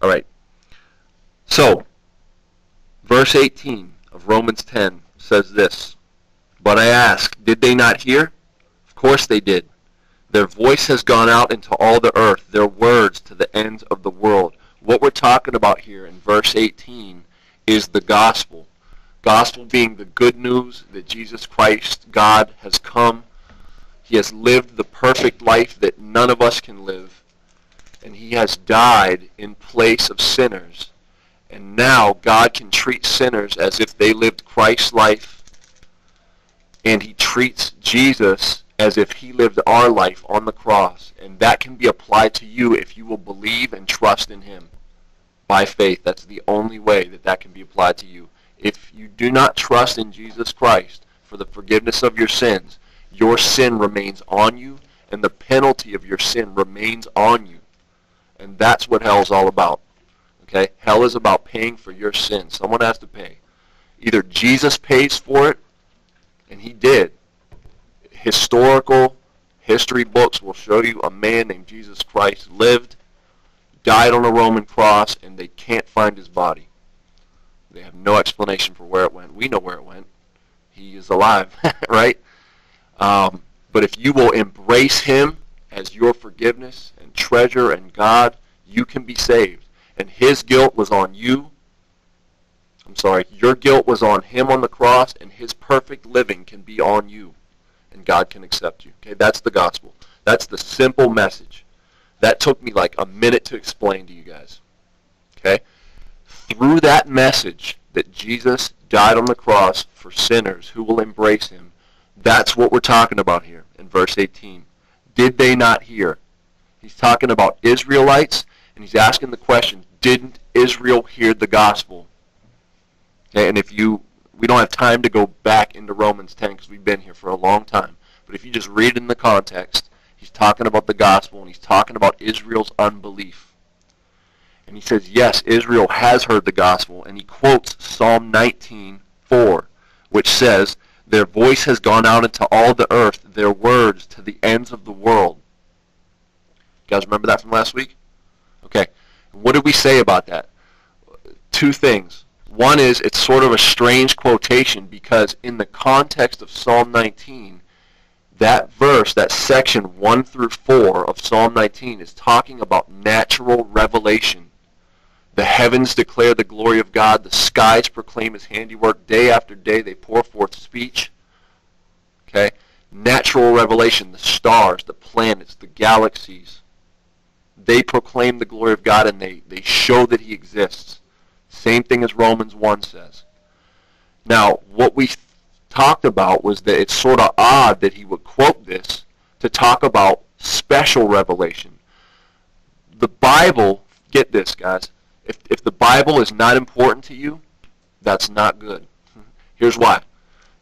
All right. So, verse 18 of Romans 10 says this, "But I ask, did they not hear? Of course they did. Their voice has gone out into all the earth, their words to the ends of the world." What we're talking about here in verse 18 is the gospel. Gospel being the good news that Jesus Christ, God, has come. He has lived the perfect life that none of us can live. And he has died in place of sinners. And now God can treat sinners as if they lived Christ's life. And he treats Jesus as if he lived our life on the cross. And that can be applied to you if you will believe and trust in him by faith. That's the only way that that can be applied to you. If you do not trust in Jesus Christ for the forgiveness of your sins, your sin remains on you, and the penalty of your sin remains on you. And that's what hell is all about. Okay? Hell is about paying for your sin. Someone has to pay. Either Jesus pays for it, and he did. Historical history books will show you a man named Jesus Christ lived, died on a Roman cross, and they can't find his body. They have no explanation for where it went. We know where it went. He is alive, right? But if you will embrace him as your forgiveness and treasure and God, you can be saved. And his guilt was on you. Your guilt was on him on the cross, and his perfect living can be on you. And God can accept you. Okay, that's the gospel. That's the simple message. That took me like a minute to explain to you guys. Okay? Through that message that Jesus died on the cross for sinners who will embrace him, that's what we're talking about here in verse 18. Did they not hear? He's talking about Israelites, and he's asking the question, didn't Israel hear the gospel? Okay, and we don't have time to go back into Romans 10 because we've been here for a long time. But if you just read in the context, he's talking about the gospel, and he's talking about Israel's unbelief. And he says, yes, Israel has heard the gospel. And he quotes Psalm 19:4, which says, "Their voice has gone out into all the earth, their words to the ends of the world." You guys remember that from last week? Okay. What did we say about that? Two things. One is it's sort of a strange quotation because in the context of Psalm 19, that verse, that section 1 through 4 of Psalm 19 is talking about natural revelation. The heavens declare the glory of God. The skies proclaim his handiwork. Day after day they pour forth speech. Okay? Natural revelation, the stars, the planets, the galaxies. They proclaim the glory of God, and they show that he exists. Same thing as Romans 1 says. Now, what we talked about was that it's sort of odd that he would quote this to talk about special revelation. The Bible, get this, guys, if the Bible is not important to you, that's not good. Here's why.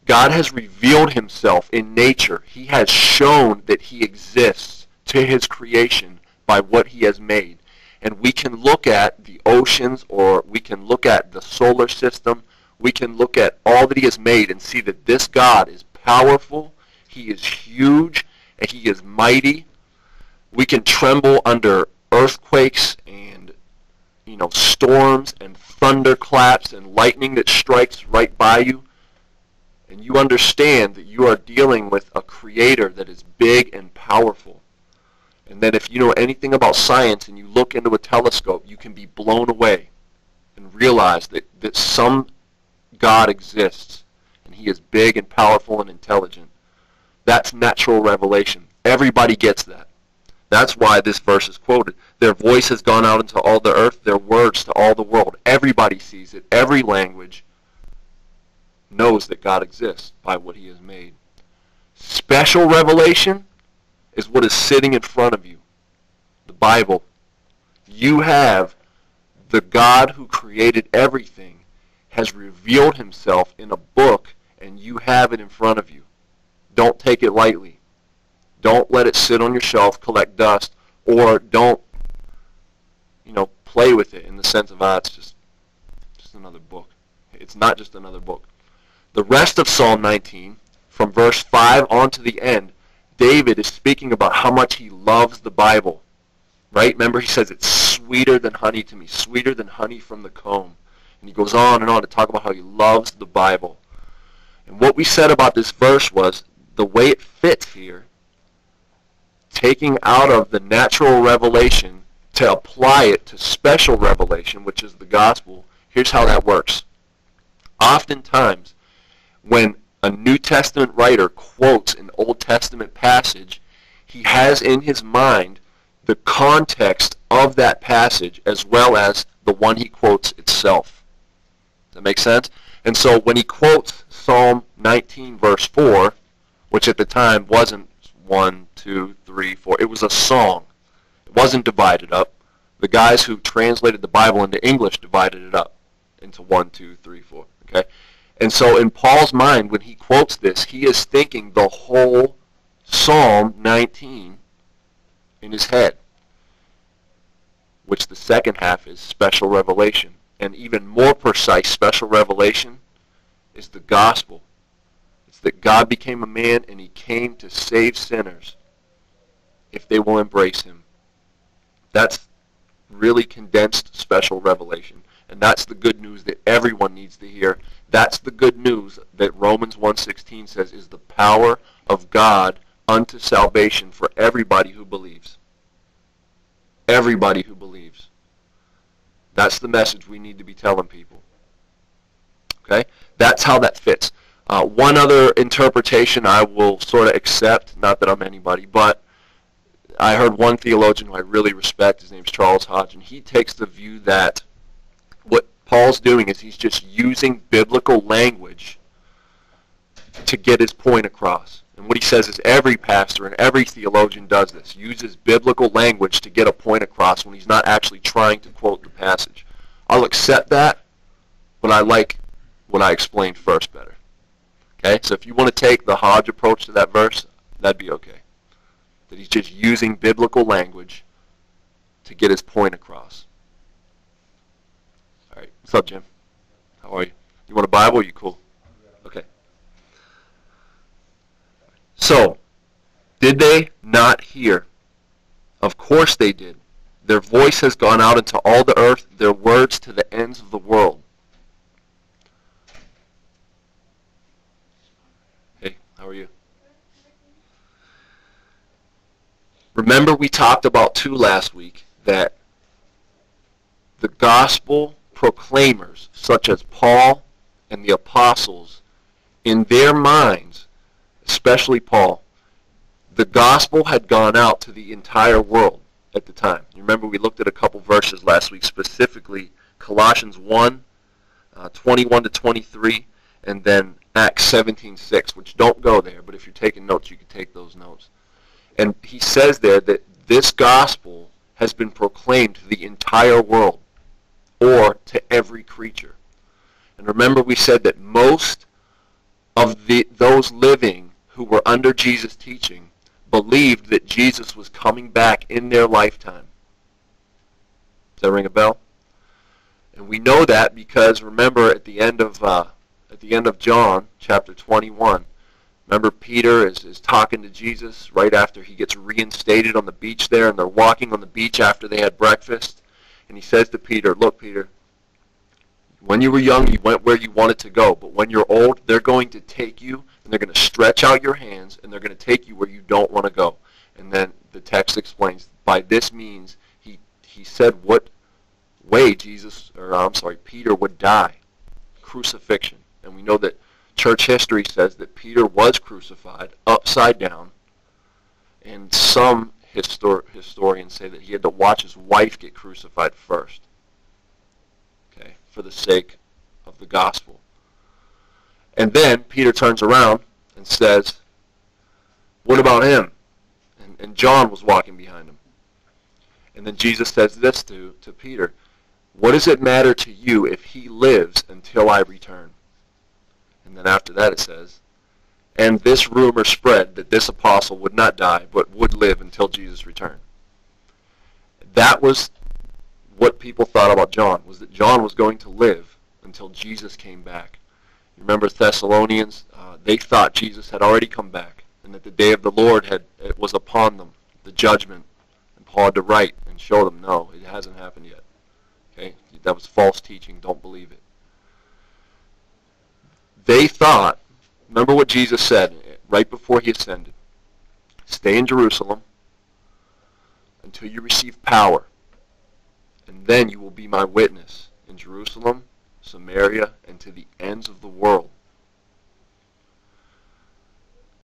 God has revealed himself in nature. He has shown that he exists to his creation by what he has made. And we can look at the oceans, or we can look at the solar system. We can look at all that he has made and see that this God is powerful, he is huge, and he is mighty. We can tremble under earthquakes and storms and thunderclaps and lightning that strikes right by you. And you understand that you are dealing with a creator that is big and powerful. And that if you know anything about science and you look into a telescope, you can be blown away and realize that some God exists, and he is big and powerful and intelligent. That's natural revelation. Everybody gets that. That's why this verse is quoted. Their voice has gone out into all the earth, their words to all the world. Everybody sees it. Every language knows that God exists by what he has made. Special revelation is what is sitting in front of you. The Bible. You have the God who created everything has revealed himself in a book, and you have it in front of you. Don't take it lightly. Don't let it sit on your shelf, collect dust, or don't, play with it in the sense of, it's just another book. It's not just another book. The rest of Psalm 19, from verse 5 on to the end, David is speaking about how much he loves the Bible. right? Remember, he says it's sweeter than honey to me, sweeter than honey from the comb. And he goes on and on to talk about how he loves the Bible. And what we said about this verse was the way it fits here, taking out of the natural revelation to apply it to special revelation, which is the gospel. Here's how that works. Oftentimes, when a New Testament writer quotes an Old Testament passage, he has in his mind the context of that passage as well as the one he quotes itself. Does that make sense? And so when he quotes Psalm 19, verse 4, which at the time wasn't 1, 2, 3, 4, it was a song. It wasn't divided up. The guys who translated the Bible into English divided it up into 1, 2, 3, 4. Okay? And so in Paul's mind, when he quotes this, he is thinking the whole Psalm 19 in his head, which the second half is special revelation. And even more precise special revelation is the gospel. It's that God became a man and he came to save sinners if they will embrace him. That's really condensed special revelation. And that's the good news that everyone needs to hear. That's the good news that Romans 1:16 says is the power of God unto salvation for everybody who believes. Everybody who believes. That's the message we need to be telling people. Okay? That's how that fits. One other interpretation I will sort of accept, not that I'm anybody, but I heard one theologian who I really respect, his name's Charles Hodge, and he takes the view that what Paul's doing is he's just using biblical language to get his point across. And what he says is every pastor and every theologian does this, uses biblical language to get a point across when he's not actually trying to quote the passage. I'll accept that, but I like what I explained first better. Okay? So if you want to take the Hodge approach to that verse, that'd be okay. That he's just using biblical language to get his point across. All right. What's up, Jim? How are you? You want a Bible? Are you cool? Okay. So, did they not hear? Of course they did. Their voice has gone out into all the earth, their words to the ends of the world. Hey, how are you? Remember we talked about too last week that the gospel proclaimers, such as Paul and the apostles, in their minds, especially Paul, the gospel had gone out to the entire world at the time. You remember we looked at a couple verses last week, specifically Colossians 1, 21 to 23, and then Acts 17:6, which don't go there, but if you're taking notes, you can take those notes. And he says there that this gospel has been proclaimed to the entire world, or to every creature. And remember we said that most of those living who were under Jesus' teaching believed that Jesus was coming back in their lifetime. Does that ring a bell? And we know that because remember at the end of John chapter 21, remember Peter is talking to Jesus right after he gets reinstated on the beach there, and they're walking on the beach after they had breakfast. And he says to Peter, look, Peter, when you were young, you went where you wanted to go. But when you're old, they're going to take you, and they're going to stretch out your hands, and they're going to take you where you don't want to go. And then the text explains, by this means, he said what way Peter would die. Crucifixion. And we know that church history says that Peter was crucified upside down, and some historians say that he had to watch his wife get crucified first, okay, for the sake of the gospel. And then Peter turns around and says, what about him? And John was walking behind him. And then Jesus says this to Peter, what does it matter to you if he lives until I return? And then after that it says, and this rumor spread that this apostle would not die, but would live until Jesus returned. That was what people thought about John, was that John was going to live until Jesus came back. You remember Thessalonians? They thought Jesus had already come back, and that the day of the Lord was upon them, the judgment. And Paul had to write and show them, no, it hasn't happened yet. Okay? That was false teaching. Don't believe it. They thought, remember what Jesus said right before he ascended, stay in Jerusalem until you receive power, and then you will be my witness in Jerusalem, Samaria, and to the ends of the world.